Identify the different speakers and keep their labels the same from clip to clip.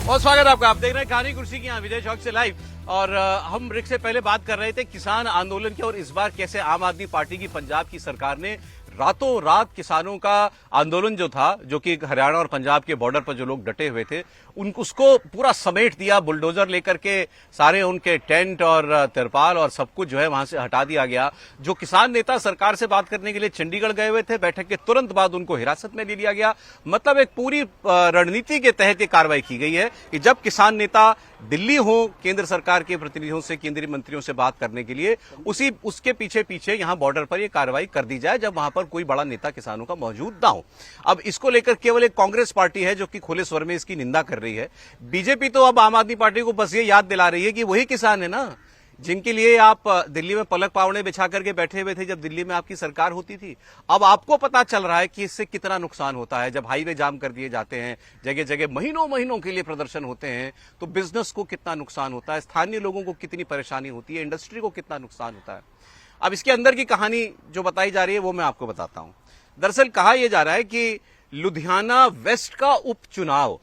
Speaker 1: बहुत स्वागत है आपका। आप देख रहे हैं कहानी कुर्सी की यहाँ विजय चौक से लाइव। और हम ब्रेक से पहले बात कर रहे थे किसान आंदोलन की और इस बार कैसे आम आदमी पार्टी की पंजाब की सरकार ने रातों रात किसानों का आंदोलन जो था, जो कि हरियाणा और पंजाब के बॉर्डर पर जो लोग डटे हुए थे, उसको पूरा समेट दिया। बुलडोजर लेकर के सारे उनके टेंट और तिरपाल और सब कुछ जो है वहां से हटा दिया गया। जो किसान नेता सरकार से बात करने के लिए चंडीगढ़ गए हुए थे, बैठक के तुरंत बाद उनको हिरासत में ले लिया गया। मतलब एक पूरी रणनीति के तहत ये कार्रवाई की गई है कि जब किसान नेता दिल्ली हो केंद्र सरकार के प्रतिनिधियों से, केंद्रीय मंत्रियों से बात करने के लिए, उसके पीछे पीछे यहां बॉर्डर पर यह कार्रवाई कर दी जाए जब वहां पर कोई बड़ा नेता किसानों का मौजूद ना हो। अब इसको लेकर केवल एक कांग्रेस पार्टी है जो कि खुले स्वर में इसकी निंदा कर रही है। बीजेपी तो अब आम आदमी पार्टी को बस ये याद दिला रही है कि वही किसान है ना जिनके लिए आप दिल्ली में पलक पावड़े बिछा करके बैठे हुए थे जब दिल्ली में आपकी सरकार होती थी। अब आपको पता चल रहा है कि इससे कितना नुकसान होता है। जब हाईवे जाम कर दिए जाते हैं, जगह जगह महीनों महीनों के लिए प्रदर्शन होते हैं, तो बिजनेस को कितना नुकसान होता है, स्थानीय लोगों को कितनी परेशानी होती है, इंडस्ट्री को कितना नुकसान होता है। अब इसके अंदर की कहानी जो बताई जा रही है वो मैं आपको बताता हूं। दरअसल कहा यह जा रहा है कि लुधियाना वेस्ट का उपचुनाव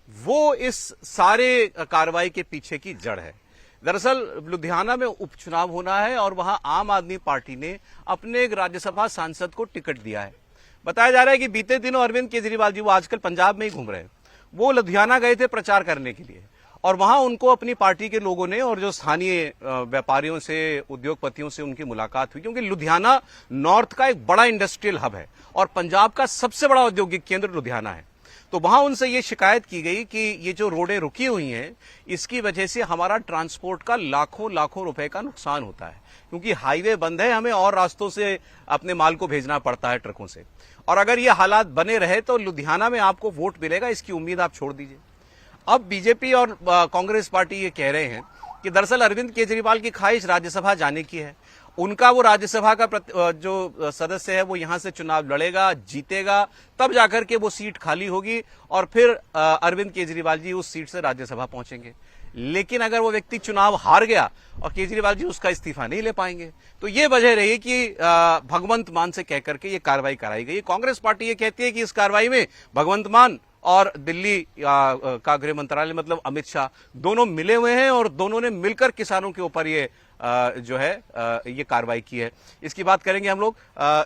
Speaker 1: वो इस सारे कार्रवाई के पीछे की जड़ है। दरअसल लुधियाना में उपचुनाव होना है और वहां आम आदमी पार्टी ने अपने एक राज्यसभा सांसद को टिकट दिया है। बताया जा रहा है कि बीते दिनों अरविंद केजरीवाल जी, वो आजकल पंजाब में ही घूम रहे हैं, वो लुधियाना गए थे प्रचार करने के लिए और वहां उनको अपनी पार्टी के लोगों ने और जो स्थानीय व्यापारियों से, उद्योगपतियों से उनकी मुलाकात हुई। क्योंकि लुधियाना नॉर्थ का एक बड़ा इंडस्ट्रियल हब है और पंजाब का सबसे बड़ा औद्योगिक केंद्र लुधियाना है। तो वहां उनसे ये शिकायत की गई कि ये जो रोडें रुकी हुई हैं, इसकी वजह से हमारा ट्रांसपोर्ट का लाखों लाखों रुपए का नुकसान होता है। क्योंकि हाईवे बंद है, हमें और रास्तों से अपने माल को भेजना पड़ता है, ट्रकों से। और अगर ये हालात बने रहे तो लुधियाना में आपको वोट मिलेगा, इसकी उम्मीद आप छोड़ दीजिए। अब बीजेपी और कांग्रेस पार्टी ये कह रहे हैं कि दरअसल अरविंद केजरीवाल की ख्वाहिश राज्यसभा जाने की है। उनका वो राज्यसभा का जो सदस्य है वो यहां से चुनाव लड़ेगा, जीतेगा, तब जाकर के वो सीट खाली होगी और फिर अरविंद केजरीवाल जी उस सीट से राज्यसभा पहुंचेंगे। लेकिन अगर वो व्यक्ति चुनाव हार गया और केजरीवाल जी उसका इस्तीफा नहीं ले पाएंगे, तो ये वजह रही कि भगवंत मान से कहकर के ये कार्रवाई कराई गई। कांग्रेस पार्टी ये कहती है कि इस कार्रवाई में भगवंत मान और दिल्ली का गृह मंत्रालय मतलब अमित शाह दोनों मिले हुए हैं और दोनों ने मिलकर किसानों के ऊपर ये जो है ये कार्रवाई की है। इसकी बात करेंगे हम लोग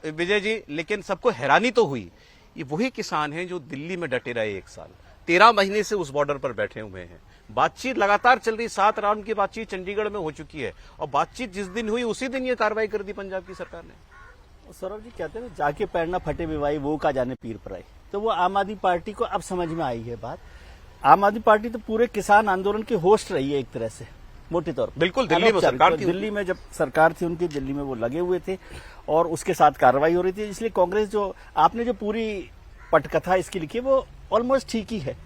Speaker 1: विजय जी। लेकिन सबको हैरानी तो हुई, ये वही किसान हैं जो दिल्ली में डटे रहे 1 साल, 13 महीने से उस बॉर्डर पर बैठे हुए हैं। बातचीत लगातार चल रही, 7 राउंड की बातचीत चंडीगढ़ में हो चुकी है और बातचीत जिस दिन हुई उसी दिन ये कार्रवाई कर दी पंजाब की सरकार ने।
Speaker 2: सौरभ जी कहते हैं जाके पैर ना फटे विवाही वो का जाने पीर पर आई। तो वो आम आदमी पार्टी को अब समझ में आई है बात। आम आदमी पार्टी तो पूरे किसान आंदोलन की होस्ट रही है एक तरह से, मोटे तौर पर।
Speaker 1: बिल्कुल, दिल्ली में सरकार थी,
Speaker 2: दिल्ली में जब सरकार थी उनकी, दिल्ली में वो लगे हुए थे और उसके साथ कार्रवाई हो रही थी। इसलिए कांग्रेस जो आपने जो पूरी पटकथा इसकी लिखी है वो ऑलमोस्ट ठीक ही है।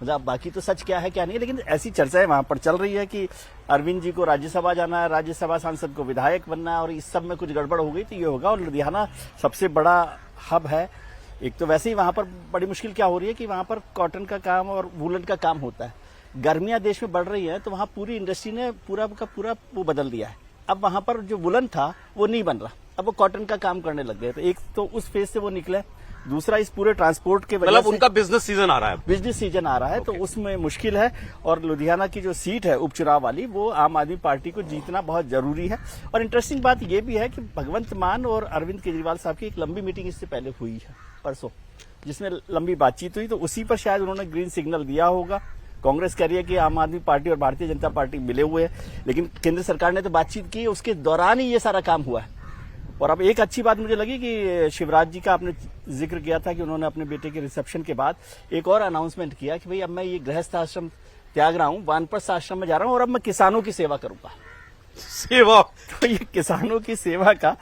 Speaker 2: मतलब बाकी तो सच क्या है क्या नहीं है, लेकिन ऐसी चर्चाएं वहां पर चल रही है कि अरविंद जी को राज्यसभा जाना है, राज्यसभा सांसद को विधायक बनना है और इस सब में कुछ गड़बड़ हो गई तो ये होगा। और लुधियाना सबसे बड़ा हब है। एक तो वैसे ही वहां पर बड़ी मुश्किल क्या हो रही है कि वहां पर कॉटन का काम और वूलन का काम होता है। गर्मियां देश में बढ़ रही है तो वहां पूरी इंडस्ट्री ने पूरा का पूरा वो बदल दिया है। अब वहां पर जो वूलन था वो नहीं बन रहा, अब वो कॉटन का काम करने लग गए। तो एक तो उस फेज से वो निकले, दूसरा इस पूरे ट्रांसपोर्ट के वजह से
Speaker 1: उनका बिजनेस सीजन आ रहा है,
Speaker 2: बिजनेस सीजन आ रहा है। तो उसमें मुश्किल है। और लुधियाना की जो सीट है उपचुनाव वाली, वो आम आदमी पार्टी को जीतना बहुत जरूरी है। और इंटरेस्टिंग बात यह भी है कि भगवंत मान और अरविंद केजरीवाल साहब की एक लंबी मीटिंग इससे पहले हुई है परसों, जिसमें लंबी बातचीत हुई। तो उसी पर शायद उन्होंने ग्रीन सिग्नल दिया होगा। कांग्रेस कह रही है कि आम आदमी पार्टी और भारतीय जनता पार्टी मिले हुए हैं, लेकिन केंद्र सरकार ने तो बातचीत की, उसके दौरान ही ये सारा काम हुआ है। और अब एक अच्छी बात मुझे लगी कि शिवराज जी का आपने जिक्र किया था कि उन्होंने अपने बेटे के रिसेप्शन के बाद एक और अनाउंसमेंट किया कि भाई अब मैं ये गृहस्थ आश्रम त्याग रहा हूं, वानप्रस्थ आश्रम में जा रहा हूं और अब मैं किसानों की सेवा करूंगा।
Speaker 1: सेवा
Speaker 2: तो ये किसानों की सेवा का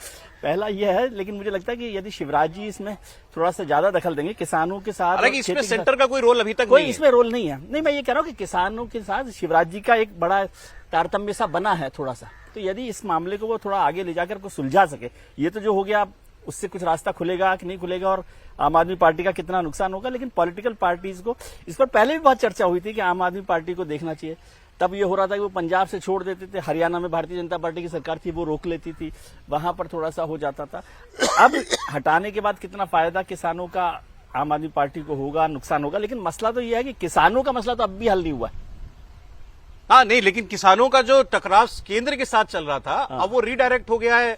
Speaker 2: पहला यह है। लेकिन मुझे लगता है कि यदि शिवराज जी इसमें थोड़ा सा ज्यादा दखल देंगे किसानों के साथ,
Speaker 1: इसमें सेंटर का कोई रोल अभी तक
Speaker 2: कोई
Speaker 1: नहीं
Speaker 2: इसमें रोल नहीं है। नहीं, मैं ये कह रहा हूं कि किसानों के साथ शिवराज जी का एक बड़ा तारतम्य सा बना है थोड़ा सा। तो यदि इस मामले को वो थोड़ा आगे ले जाकर को सुलझा सके, ये तो जो हो गया उससे कुछ रास्ता खुलेगा कि नहीं खुलेगा और आम आदमी पार्टी का कितना नुकसान होगा। लेकिन पॉलिटिकल पार्टीज को इस पर पहले भी बहुत चर्चा हुई थी कि आम आदमी पार्टी को देखना चाहिए। तब ये हो रहा था कि वो पंजाब से छोड़ देते थे, हरियाणा में भारतीय जनता पार्टी की सरकार थी वो रोक लेती थी, वहां पर थोड़ा सा हो जाता था। अब हटाने के बाद कितना फायदा किसानों का आम आदमी पार्टी को होगा, नुकसान होगा, लेकिन मसला तो यह है कि किसानों का मसला तो अब भी हल नहीं हुआ है।
Speaker 1: हाँ नहीं, लेकिन किसानों का जो टकराव केंद्र के साथ चल रहा था, अब वो रीडायरेक्ट हो गया है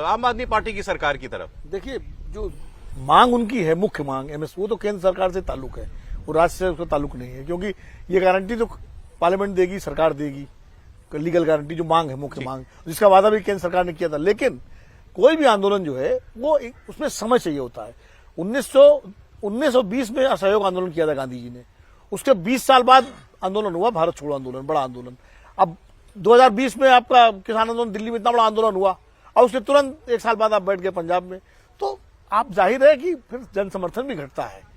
Speaker 1: आम आदमी पार्टी की सरकार की तरफ।
Speaker 3: देखिए, जो मांग उनकी है, मुख्य मांग एमएसपी, वो तो केंद्र सरकार से ताल्लुक है, वो राज्य से उसका ताल्लुक नहीं है, क्योंकि ये गारंटी तो पार्लियामेंट देगी, सरकार देगी, लीगल गारंटी जो मांग है, मुख्य मांग, जिसका वादा भी केंद्र सरकार ने किया था। लेकिन कोई भी आंदोलन जो है वो उसमें समय चाहिए होता है। 1920 में असहयोग आंदोलन किया था गांधी जी ने, उसके 20 साल बाद आंदोलन हुआ भारत छोड़ो आंदोलन, बड़ा आंदोलन। अब 2020 में आपका किसान आंदोलन दिल्ली में इतना बड़ा आंदोलन हुआ, और उसके तुरंत 1 साल बाद आप बैठ गए पंजाब में, तो आप जाहिर है कि फिर जन समर्थन भी घटता है।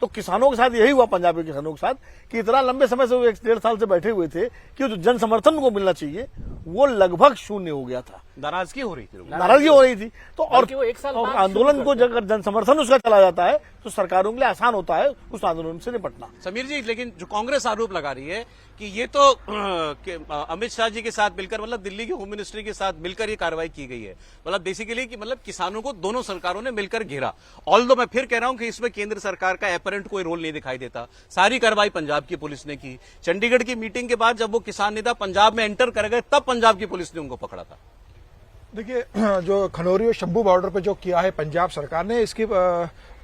Speaker 3: तो किसानों के साथ यही हुआ, पंजाब के किसानों के साथ, कि इतना लंबे समय से वो 1-1.5 साल से बैठे हुए थे कि जो जन समर्थन को मिलना चाहिए वो लगभग शून्य हो गया था,
Speaker 1: नाराजगी हो रही थी,
Speaker 2: नाराजगी हो रही थी। तो और
Speaker 4: वो 1 साल बाद
Speaker 2: आंदोलन को अगर जन समर्थन उसका चला जाता है तो सरकारों के लिए आसान होता है उस आंदोलन से निपटना।
Speaker 1: समीर जी, लेकिन जो कांग्रेस आरोप लगा रही है कि ये तो अमित शाह जी के साथ मिलकर, मतलब दिल्ली के होम मिनिस्ट्री के साथ मिलकर ये कार्रवाई की गई है, मतलब बेसिकली कि मतलब किसानों को दोनों सरकारों ने मिलकर घेरा। ऑल्दो मैं फिर कह रहा हूं कि इसमें केंद्र सरकार का एपरेंट कोई रोल नहीं दिखाई देता। सारी कार्रवाई पंजाब की पुलिस ने की। चंडीगढ़ की मीटिंग के बाद जब वो किसान नेता पंजाब में एंटर कर गए, तब पंजाब की पुलिस ने उनको पकड़ा था।
Speaker 3: देखिए, जो खनौरी और शंभू बॉर्डर पे जो किया है पंजाब सरकार ने, इसकी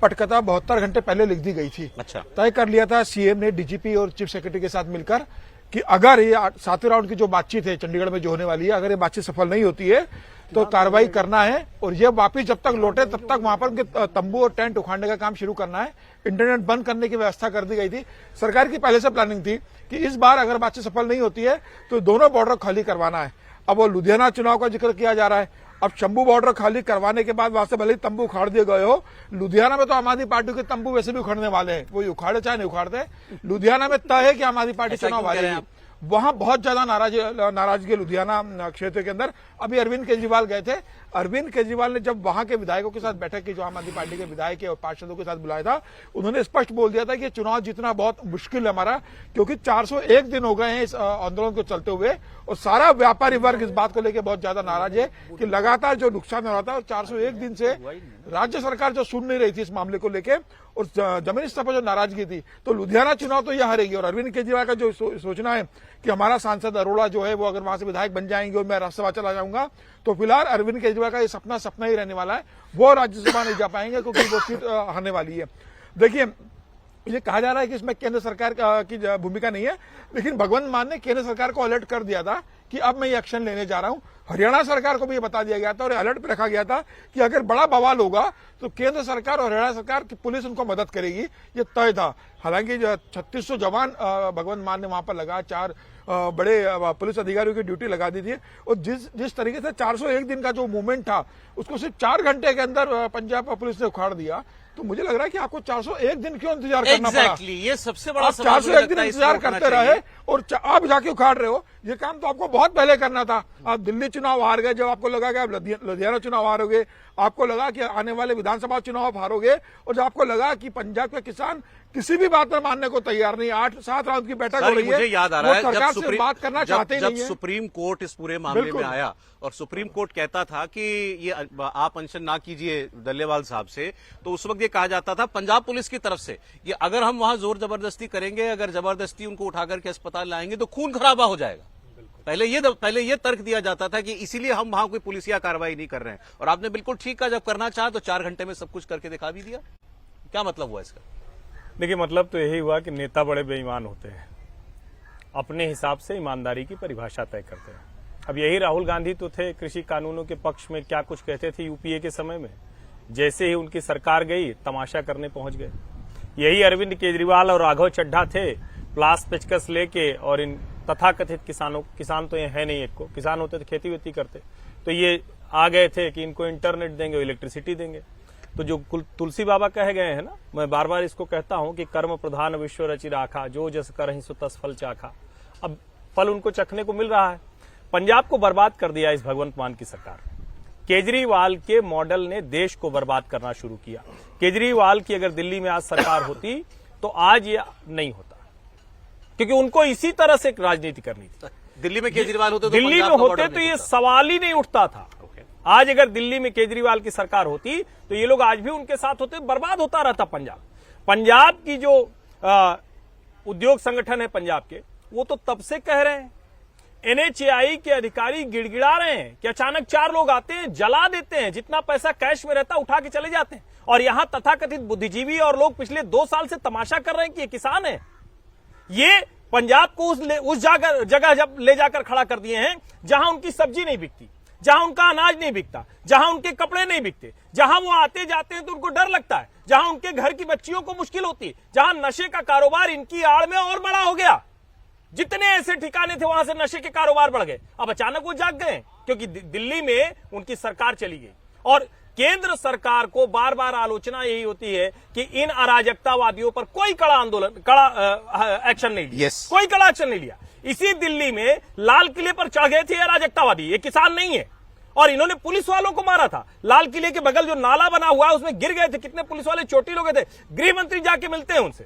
Speaker 3: पटकथा 72 घंटे पहले लिख दी गई थी।
Speaker 1: अच्छा।
Speaker 3: तय कर लिया था सीएम ने डीजीपी और चीफ सेक्रेटरी के साथ मिलकर कि अगर ये 7वें राउंड की जो बातचीत है चंडीगढ़ में जो होने वाली है, अगर ये बातचीत सफल नहीं होती है तो कार्रवाई करना है, और ये वापिस जब तक लौटे तब तक वहां पर उनके तंबू और टेंट उखाड़ने का काम शुरू करना है। इंटरनेट बंद करने की व्यवस्था कर दी गई थी। सरकार की पहले से प्लानिंग थी कि इस बार अगर बातचीत सफल नहीं होती है तो दोनों बॉर्डर खाली करवाना है। अब वो लुधियाना चुनाव का जिक्र किया जा रहा है। अब शंभू बॉर्डर खाली करवाने के बाद वहां से भले ही तंबू उखाड़ दिए गए हो, लुधियाना में तो आम आददमी पार्टी के तंबू वैसे भी उखाड़ने वाले हैं, वो उखाड़े चाहे नहीं उखाड़ते। लुधियाना में तय है कि आम आदमी पार्टी चुनाव हारेगी। वहां बहुत ज्यादा नाराजगी लुधियाना क्षेत्र के अंदर। अभी अरविंद केजरीवाल गए थे। अरविंद केजरीवाल ने जब वहां के विधायकों के साथ बैठक की, जो आम आदमी पार्टी के विधायक और पार्षदों के साथ बुलाया था, उन्होंने स्पष्ट बोल दिया था कि चुनाव जीतना बहुत मुश्किल है हमारा, क्योंकि 401 दिन हो गए हैं इस आंदोलन को चलते हुए, और सारा व्यापारी वर्ग इस बात को लेकर बहुत ज्यादा नाराज है कि लगातार जो नुकसान हो रहा था, और 401 दिन से राज्य सरकार जो सुन नहीं रही थी इस मामले को लेकर, और जमीनी स्तर पर जो नाराजगी थी, तो लुधियाना चुनाव तो यह हारेगी। और अरविंद केजरीवाल का जो सोचना है कि हमारा सांसद अरोड़ा जो है वो अगर वहां से विधायक बन जाएंगे और मैं राज्यसभा चला जाऊंगा, तो फिलहाल अरविंद केजरीवाल का ये सपना ही रहने वाला है, वो राज्यसभा नहीं जा पाएंगे क्योंकि वो सीट हारने वाली है। देखिए, ये कहा जा रहा है कि इसमें केंद्र सरकार की भूमिका नहीं है, लेकिन भगवंत मान ने केंद्र सरकार को अलर्ट कर दिया था कि अब मैं ये एक्शन लेने जा रहा हूं। हरियाणा सरकार को भी ये बता दिया गया था और अलर्ट पे रखा गया था कि अगर बड़ा बवाल होगा तो केंद्र सरकार और हरियाणा सरकार की पुलिस उनको मदद करेगी, ये तय था। हालांकि 3600 जवान भगवंत मान ने वहां पर लगा, 4 बड़े पुलिस अधिकारियों की ड्यूटी लगा दी थी, और जिस तरीके से 401 दिन का जो मूवमेंट था उसको सिर्फ 4 घंटे के अंदर पंजाब पुलिस ने उखाड़ दिया, तो मुझे लग रहा है कि आपको 401 दिन क्यों इंतजार करना पड़ा?
Speaker 1: ये सबसे बड़ा
Speaker 3: आप 401 दिन इंतजार करते रहे और आप जाके उखाड़ रहे हो। ये काम तो आपको बहुत पहले करना था। आप दिल्ली चुनाव हार गए, जब आपको लगा कि आप लुधियाना चुनाव हारोगे, आपको लगा कि आने वाले विधानसभा चुनाव हारोगे, और जब आपको लगा कि पंजाब के किसान किसी भी बात पर मानने को तैयार नहीं, 8-7 राउंड की बैठक हो रही है,
Speaker 1: मुझे याद आ रहा है
Speaker 3: सरकार से बात करना चाहते ही नहीं है।
Speaker 1: सुप्रीम कोर्ट इस पूरे मामले में आया और सुप्रीम कोर्ट कहता था कि ये आप अनशन ना कीजिए डल्लेवाल साहब से, तो उस वक्त ये कहा जाता था पंजाब पुलिस की तरफ से कि अगर हम वहां जोर जबरदस्ती करेंगे, अगर जबरदस्ती उनको उठाकर के अस्पताल लाएंगे तो खून खराबा हो जाएगा। पहले ये तर्क दिया जाता था कि इसीलिए हम वहां कोई पुलिसिया कार्रवाई नहीं कर रहे हैं। और आपने बिल्कुल ठीक कहा, जब करना चाहा तो 4 घंटे में सब कुछ करके दिखा भी दिया। क्या मतलब हुआ इसका?
Speaker 4: देखिए, मतलब तो यही हुआ कि नेता बड़े बेईमान होते हैं, अपने हिसाब से ईमानदारी की परिभाषा तय करते हैं। अब यही राहुल गांधी तो थे, कृषि कानूनों के पक्ष में क्या कुछ कहते थे यूपीए के समय में, जैसे ही उनकी सरकार गई तमाशा करने पहुंच गए। यही अरविंद केजरीवाल और राघव चड्ढा थे, प्लास पेचकस लेके, और इन तथाकथित किसान तो ये है नहीं, एक को किसान होते थे खेती वेती करते, तो ये आ गए थे कि इनको इंटरनेट देंगे, इलेक्ट्रिसिटी देंगे। तो जो तुलसी बाबा कहे गए हैं ना, मैं बार बार इसको कहता हूं कि कर्म प्रधान विश्व रचि राखा, जो जस करहि सो तस फल चाखा। अब फल उनको चखने को मिल रहा है। पंजाब को बर्बाद कर दिया इस भगवंत मान की सरकार। केजरीवाल के मॉडल ने देश को बर्बाद करना शुरू किया। केजरीवाल की अगर दिल्ली में आज सरकार होती तो आज ये नहीं होता, क्योंकि उनको इसी तरह से राजनीति करनी थी।
Speaker 1: दिल्ली में केजरीवाल होते तो
Speaker 4: दिल्ली में होते तो ये सवाल ही नहीं उठता था। आज अगर दिल्ली में केजरीवाल की सरकार होती तो ये लोग आज भी उनके साथ होते, बर्बाद होता रहता पंजाब। पंजाब की जो उद्योग संगठन है पंजाब के, वो तो तब से कह रहे हैं, एनएचएआई के अधिकारी गिड़गिड़ा रहे हैं कि अचानक 4 लोग आते हैं, जला देते हैं, जितना पैसा कैश में रहता उठा के चले जाते हैं। और यहां तथाकथित बुद्धिजीवी और लोग पिछले 2 साल से तमाशा कर रहे हैं कि ये किसान है। ये पंजाब को उस जगह जब ले जाकर खड़ा कर दिए हैं जहां उनकी सब्जी नहीं बिकती, जहां उनका अनाज नहीं बिकता, जहां उनके कपड़े नहीं बिकते, जहां वो आते जाते हैं तो उनको डर लगता है, जहां उनके घर की बच्चियों को मुश्किल होती है, जहां नशे का कारोबार इनकी आड़ में और बड़ा हो गया। जितने ऐसे ठिकाने थे वहां से नशे के कारोबार बढ़ गए। अब अचानक वो जाग गए क्योंकि दिल्ली में उनकी सरकार चली गई। और केंद्र सरकार को बार बार आलोचना यही होती है कि इन अराजकतावादियों पर कोई कड़ा एक्शन नहीं लिया, कोई कड़ा एक्शन नहीं लिया। इसी दिल्ली में लाल किले पर चढ़ गए थे अराजकतावादी, ये किसान नहीं है, और इन्होंने पुलिस वालों को मारा था। लाल किले के बगल जो नाला बना हुआ है उसमें गिर गए थे, कितने पुलिस वाले चोटिल हो गए थे। गृह मंत्री जाके मिलते हैं उनसे।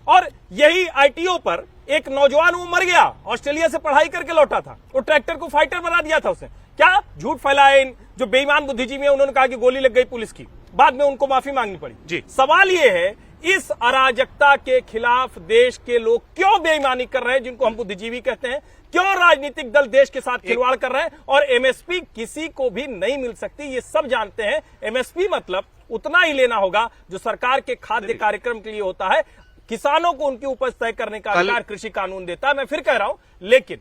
Speaker 4: और यही आईटीओ पर एक नौजवान वो मर गया, ऑस्ट्रेलिया से पढ़ाई करके लौटा था, वो ट्रैक्टर को फाइटर बना दिया था उसने। क्या झूठ फैलाए इन जो बेईमान बुद्धिजीवी है, उन्होंने कहा कि गोली लग गई पुलिस की, बाद में उनको माफी मांगनी पड़ी।
Speaker 1: जी
Speaker 4: सवाल ये है, इस अराजकता के खिलाफ देश के लोग क्यों बेईमानी कर रहे हैं, जिनको हम बुद्धिजीवी कहते हैं? क्यों राजनीतिक दल देश के साथ खिलवाड़ कर रहे हैं? और एमएसपी किसी को भी नहीं मिल सकती, ये सब जानते हैं। एमएसपी मतलब उतना ही लेना होगा जो सरकार के खाद्य कार्यक्रम के लिए होता है। किसानों को उनकी उपज तय करने का अधिकार कृषि कानून देता है। मैं फिर कह रहा हूं, लेकिन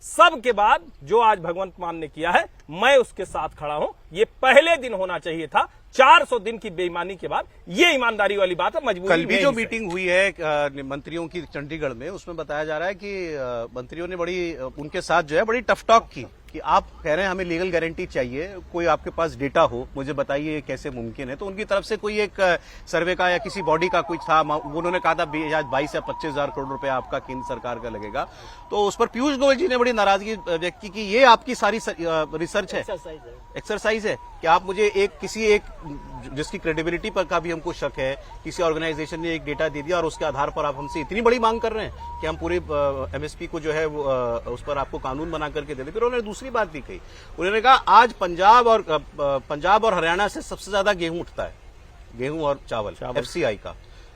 Speaker 4: सब के बाद जो आज भगवंत मान ने किया है, मैं उसके साथ खड़ा हूं। ये पहले दिन होना चाहिए था, 400 दिन की बेईमानी के बाद। ये ईमानदारी वाली बात है, मजबूरी।
Speaker 1: कल भी जो मीटिंग हुई है मंत्रियों की चंडीगढ़ में, उसमें बताया जा रहा है कि मंत्रियों ने बड़ी उनके साथ जो है बड़ी टफ टॉक की कि आप कह रहे हैं हमें लीगल गारंटी चाहिए, कोई आपके पास डेटा हो, मुझे बताइए कैसे मुमकिन है। तो उनकी तरफ से कोई एक सर्वे का या किसी बॉडी का कुछ था, उन्होंने कहा था 22 या 25 हजार करोड़ रुपए आपका केंद्र सरकार का लगेगा। तो उस पर पीयूष गोयल जी ने बड़ी नाराजगी व्यक्त की कि ये आपकी सारी रिसर्च है, एक्सरसाइज है कि आप मुझे किसी एक जिसकी क्रेडिबिलिटी पर का भी हमको शक है, किसी ऑर्गेनाइजेशन ने एक डेटा दे दिया और उसके आधार पर आप हमसे इतनी बड़ी मांग कर रहे हैं कि हम पूरे एमएसपी को जो है उस पर आपको कानून बना करके दे दें। फिर उन्होंने दूसरी बात भी कही, उन्होंने कहा आज पंजाब और हरियाणा से सबसे ज्यादा गेहूं उठता है, गेहूं और चावल एफसीआई का।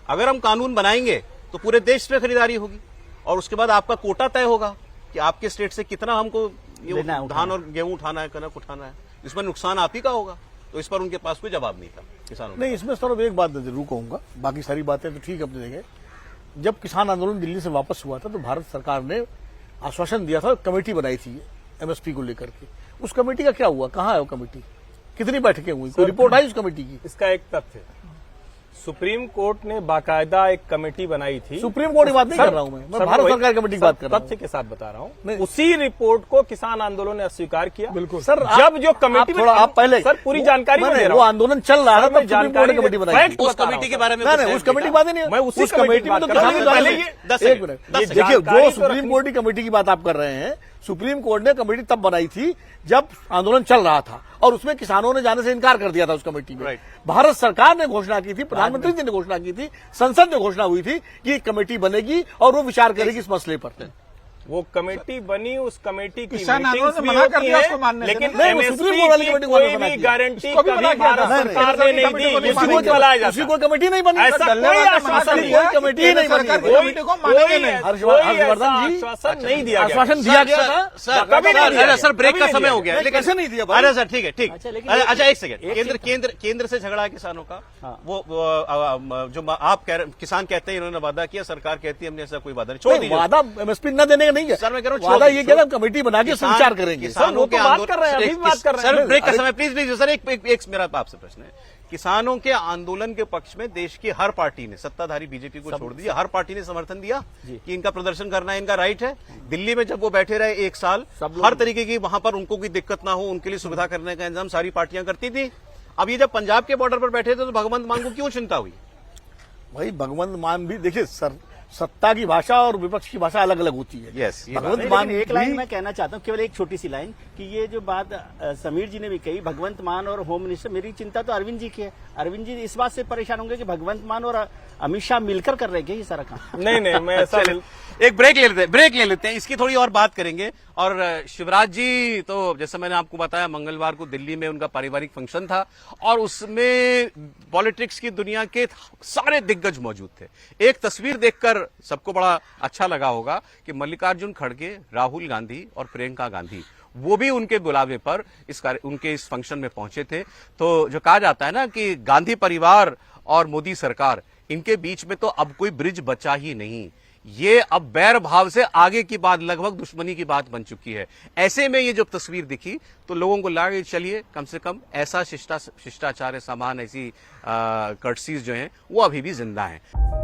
Speaker 1: अगर हम कानून बनाएंगे तो पूरे देश में खरीदारी होगी और उसके बाद आपका कोटा तय होगा कि आपके स्टेट से कितना हमको धान और गेहूं उठाना है, कनक उठाना है। इसमें नुकसान आप ही का होगा। तो इस पर उनके पास कोई जवाब नहीं था किसानों।
Speaker 2: नहीं, इसमें सिर्फ एक बात जरूर कहूंगा, बाकी सारी बातें तो ठीक अपनी जगह। जब किसान आंदोलन दिल्ली से वापस हुआ था तो भारत सरकार ने आश्वासन दिया था, कमेटी बनाई थी एमएसपी को लेकर के। उस कमेटी का क्या हुआ, कहाँ है वो कमेटी, कितनी बैठकें हुई, कोई रिपोर्ट आई उस कमेटी की?
Speaker 4: इसका एक तथ्य, सुप्रीम कोर्ट ने बाकायदा एक कमेटी बनाई थी।
Speaker 2: सुप्रीम कोर्ट की बात नहीं कर रहा हूं मैं भारत सरकार कमेटी की बात कर रहा हूं।
Speaker 4: तथ्य के साथ बता रहा हूं। उसी रिपोर्ट को किसान आंदोलन ने अस्वीकार किया।
Speaker 3: बिल्कुल
Speaker 4: सर, जब जो कमेटी
Speaker 2: थोड़ा आप पहले
Speaker 4: सर पूरी जानकारी में दे रहा
Speaker 2: वो
Speaker 4: हूं।
Speaker 2: आंदोलन चल रहा था तब सुप्रीम कोर्ट ने कमेटी बनाई।
Speaker 1: उस कमेटी के बारे में
Speaker 2: उस कमेटी की बात ही नहीं,
Speaker 4: मैं उसी
Speaker 2: उस कमेटी में तो
Speaker 4: पहले
Speaker 2: एक मिनट देखिए, जो सुप्रीम कोर्ट की कमेटी की बात आप कर रहे हैं, सुप्रीम कोर्ट ने कमेटी तब बनाई थी जब आंदोलन चल रहा था और उसमें किसानों ने जाने से इनकार कर दिया था उस कमेटी में। भारत सरकार ने घोषणा की थी, प्रधानमंत्री जी ने घोषणा की थी, संसद में घोषणा हुई थी कि कमेटी बनेगी और वो विचार करेगी इस मसले पर।
Speaker 4: वो कमेटी बनी, उस कमेटी की
Speaker 3: किसान
Speaker 4: मीटिंग्स
Speaker 3: आंदोलन
Speaker 4: भी
Speaker 3: मना कर
Speaker 4: होती
Speaker 3: दिया
Speaker 4: है,
Speaker 3: उसको मानने से।
Speaker 4: लेकिन
Speaker 2: नहीं, वो सुप्रीम कोर्ट वाली
Speaker 4: एमएसपी
Speaker 2: कमेटी
Speaker 4: की
Speaker 2: को
Speaker 4: कोई
Speaker 2: मना
Speaker 4: भी
Speaker 2: किया।
Speaker 4: गारंटी
Speaker 3: उसको भी
Speaker 4: कभी
Speaker 3: मना किया
Speaker 4: भारत
Speaker 3: था।
Speaker 4: सरकार ने नहीं दी,
Speaker 3: उसी
Speaker 4: जिसको
Speaker 3: को
Speaker 4: चलाया
Speaker 2: उसी
Speaker 4: जाता।
Speaker 2: को कमेटी नहीं बनी,
Speaker 4: ऐसा
Speaker 3: डलने
Speaker 4: कोई
Speaker 3: वाला
Speaker 4: आश्वासन
Speaker 3: मना
Speaker 4: नहीं
Speaker 3: किया
Speaker 4: है।
Speaker 2: कोई कमेटी ही नहीं बनी।
Speaker 3: सरकार की कमेटी को मानेंगे नहीं।
Speaker 2: हर्षवर्धन जी,
Speaker 4: आश्वासन नहीं दिया गया।
Speaker 2: आश्वासन दिया गया था,
Speaker 4: कभी नहीं दिया।
Speaker 1: सर ब्रेक का समय हो गया,
Speaker 2: नहीं,
Speaker 1: लेकिन
Speaker 2: कैसे नहीं दिया?
Speaker 1: अरे सर ठीक है, ठीक। अच्छा एक सेकंड, केंद्र से झगड़ा है किसानों का। वो जो आप किसान कहते हैं इन्होंने वादा किया, सरकार कहती है हमने ऐसा कोई वादा नहीं। छोड़ दीजिए
Speaker 2: वादा एमएसपी न देने का नहीं है
Speaker 1: सर, मैं कह रहा हूं
Speaker 2: वादा ये कह रहा कमेटी बना के विचार करेंगे।
Speaker 1: किसानों के
Speaker 4: बात कर रहे हैं, अभी बात कर रहे हैं।
Speaker 1: सर ब्रेक का समय प्लीज सर, एक मेरा आपसे प्रश्न है। किसानों के आंदोलन के पक्ष में देश की हर पार्टी ने, सत्ताधारी बीजेपी को छोड़ दिया, हर पार्टी ने समर्थन दिया कि इनका प्रदर्शन करना इनका राइट है। दिल्ली में जब वो बैठे रहे 1 साल, हर तरीके की वहां पर उनको कोई दिक्कत ना हो, उनके लिए सुविधा करने का इंतजाम सारी पार्टियां करती थी। अब ये जब पंजाब के बॉर्डर पर बैठे थे तो भगवंत मान को क्यों चिंता हुई?
Speaker 2: भाई भगवंत मान भी देखिए सर, सत्ता की भाषा और विपक्ष की भाषा अलग अलग होती है।
Speaker 1: Yes, ये बात
Speaker 2: भगवंत
Speaker 1: है।
Speaker 2: मान, एक लाइन मैं कहना चाहता हूँ, केवल एक छोटी सी लाइन, कि ये जो बात समीर जी ने भी कही, भगवंत मान और होम मिनिस्टर, मेरी चिंता तो अरविंद जी की है। अरविंद जी इस बात से परेशान होंगे कि भगवंत मान और अमित शाह मिलकर कर रहे हैं ये सारा काम।
Speaker 4: नहीं मैं ऐसा
Speaker 1: एक ब्रेक ले लेते हैं, इसकी थोड़ी और बात करेंगे। और शिवराज जी, तो जैसा मैंने आपको बताया, मंगलवार को दिल्ली में उनका पारिवारिक फंक्शन था और उसमें पॉलिटिक्स की दुनिया के सारे दिग्गज मौजूद थे। एक तस्वीर देखकर सबको बड़ा अच्छा लगा होगा कि मल्लिकार्जुन खड़गे, राहुल गांधी और प्रियंका गांधी, वो भी उनके बुलावे पर उनके इस फंक्शन में पहुंचे थे। तो जो कहा जाता है ना कि गांधी परिवार और मोदी सरकार, इनके बीच में तो अब कोई ब्रिज बचा ही नहीं। ये अब बैर भाव से आगे की बात, लगभग दुश्मनी की बात बन चुकी है। ऐसे में ये जब तस्वीर दिखी तो लोगों को लगा कि चलिए कम से कम ऐसा शिष्टाचार, सामान, ऐसी कर्टसीज जो हैं वो अभी भी जिंदा हैं।